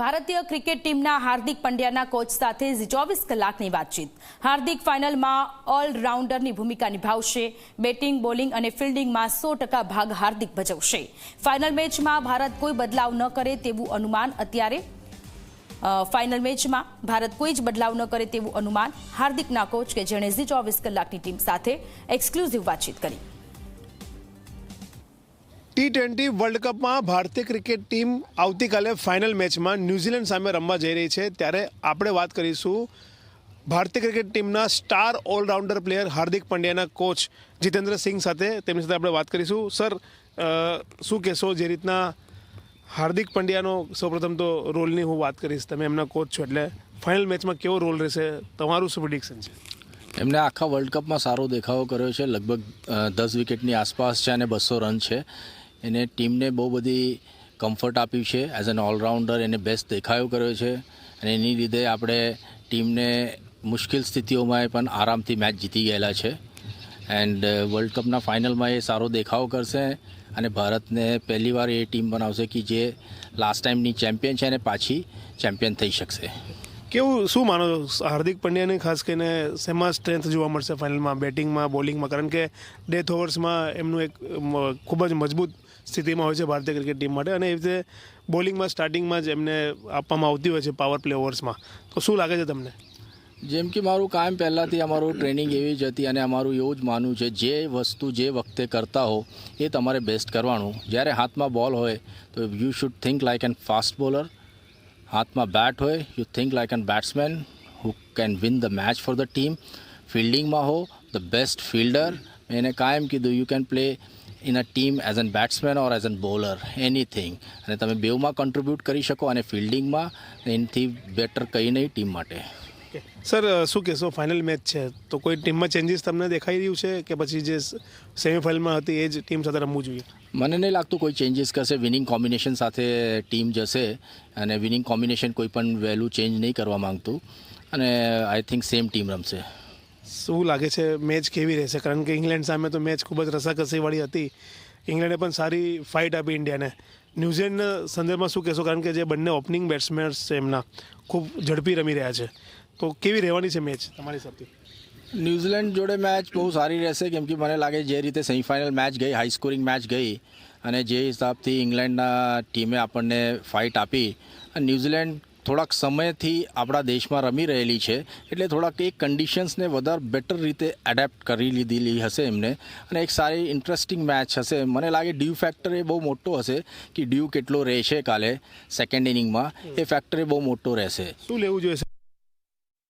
ભારતીય ક્રિકેટ ટીમના હાર્દિક પંડ્યાના કોચ સાથે 24 કલાકની વાતચીત. હાર્દિક ફાઇનલમાં ઓલરાઉન્ડરની ભૂમિકા નિભાવશે. બેટિંગ, બોલિંગ અને ફિલ્ડિંગમાં 100% ભાગ હાર્દિક ભજવશે. ફાઇનલ મેચમાં ભારત કોઈ બદલાવ ન કરે તેવું અનુમાન હાર્દિકના કોચ કે જેણે 24 કલાકની ટીમ સાથે એક્સક્લુઝિવ વાતચીત કરી. T20 વર્લ્ડ કપમાં ભારતીય ક્રિકેટ ટીમ આવતીકાલે ફાઇનલ મેચમાં ન્યૂઝીલેન્ડ સામે રમવા જઈ રહી છે. ત્યારે આપણે વાત કરીશું ભારતીય ક્રિકેટ ટીમના સ્ટાર ઓલરાઉન્ડર પ્લેયર હાર્દિક પંડ્યાના કોચ જીતેન્દ્ર સિંઘ સાથે. તેમની સાથે આપણે વાત કરીશું. સર, શું કહેશો? જે રીતના હાર્દિક પંડ્યાનો સૌપ્રથમ તો રોલની હું વાત કરીશ. તમે એમના કોચ છો એટલે ફાઇનલ મેચમાં કેવો રોલ રહેશે, તમારું શું પ્રિડિક્શન છે? એમને આખા વર્લ્ડ કપમાં સારો દેખાવો કર્યો છે. લગભગ 10 વિકેટની આસપાસ છે અને 200 રન છે. એને ટીમને બહુ બધી કમ્ફર્ટ આપ્યું છે. એઝ એન ઓલરાઉન્ડર એને બેસ્ટ દેખાયો કર્યો છે અને એની લીધે આપણે ટીમને મુશ્કેલ સ્થિતિઓમાં પણ આરામથી મેચ જીતી ગયેલા છે. એન્ડ વર્લ્ડ કપના ફાઇનલમાં એ સારો દેખાવ કરશે અને ભારતને પહેલીવાર એ ટીમ બનાવશે કે જે લાસ્ટ ટાઈમની ચેમ્પિયન છે અને પાછી ચેમ્પિયન થઈ શકશે. શું માનો હાર્દિક પંડ્યાને ખાસ કરીને શેમાં સ્ટ્રેન્થ જોવા મળશે ફાઇનલમાં? બેટિંગમાં, બોલિંગમાં? કારણ કે ડેથ ઓવર્સમાં એમનું એક ખૂબ જ મજબૂત સ્થિતિમાં હોય છે ભારતીય ક્રિકેટ ટીમ માટે, અને એ રીતે બોલિંગમાં સ્ટાર્ટિંગમાં જ એમને આપવામાં આવતી હોય છે પાવર પ્લે ઓવર્સમાં. તો શું લાગે છે તમને? જેમ કે મારું કાયમ પહેલાંથી અમારું ટ્રેનિંગ એવી જ હતી અને અમારું એવું જ માનવું છે, જે વસ્તુ જે વખતે કરતા હો એ તમારે બેસ્ટ કરવાનું. જ્યારે હાથમાં બોલ હોય તો you should think like an fast bowler. હાથમાં બેટ હોય you think like an batsman who can win the match for the team. ફિલ્ડિંગમાં હો ધ બેસ્ટ ફિલ્ડર. એને કાયમ કીધું you can play in a team as an batsman or as an bowler, anything. અને તમે બેઉમાં contribute કરી શકો અને ફિલ્ડિંગમાં એનાથી બેટર કંઈ નહીં ટીમ માટે. સર, શું કહેશો? ફાઇનલ મેચ છે તો કોઈ ટીમમાં ચેન્જીસ તમને દેખાઈ રહ્યું છે કે પછી જે સેમીફાઇનલમાં હતી એ જ ટીમ સાથે રમવું જોઈએ? મને નહીં લાગતું કોઈ ચેન્જીસ કરશે. વિનિંગ કોમ્બિનેશન સાથે ટીમ જશે અને વિનિંગ કોમ્બિનેશન કોઈ પણ વહેલું ચેન્જ નહીં કરવા માંગતું અને આઈ થિંક સેમ ટીમ રમશે. શું લાગે છે મેચ કેવી રહેશે? કારણ કે ઇંગ્લેન્ડ સામે તો મેચ ખૂબ જ રસાકસીવાળી હતી. ઇંગ્લેન્ડે પણ સારી ફાઇટ આપી ઇન્ડિયાને. ન્યૂઝીલેન્ડના સંદર્ભમાં શું કહેશો? કારણ કે જે બંને ઓપનિંગ બેટ્સમેન્સ છે એમના ખૂબ ઝડપી રમી રહ્યા છે, તો કેવી રહેવાની છે મેચ તમારી હિસાબથી? ન્યૂઝીલેન્ડ જોડે મેચ બહુ સારી રહેશે, કેમ કે મને લાગે જે રીતે સેમીફાઇનલ મેચ ગઈ, હાઈ સ્કોરિંગ મેચ ગઈ અને જે હિસાબથી ઇંગ્લેન્ડના ટીમે આપણને ફાઇટ આપી, અને ન્યૂઝીલેન્ડ થોડાક સમયથી આપણા દેશમાં રમી રહેલી છે એટલે થોડાક એ કન્ડિશન્સને વધારે બેટર રીતે એડેપ્ટ કરી લીધેલી હશે એમને અને એક સારી ઇન્ટરેસ્ટિંગ મેચ હશે. મને લાગે ડ્યુ ફેક્ટર એ બહુ મોટો હશે કે ડ્યુ કેટલો રહેશે કાલે સેકન્ડ ઇનિંગમાં, એ ફેક્ટર એ બહુ મોટો રહેશે. શું લેવું જોઈએ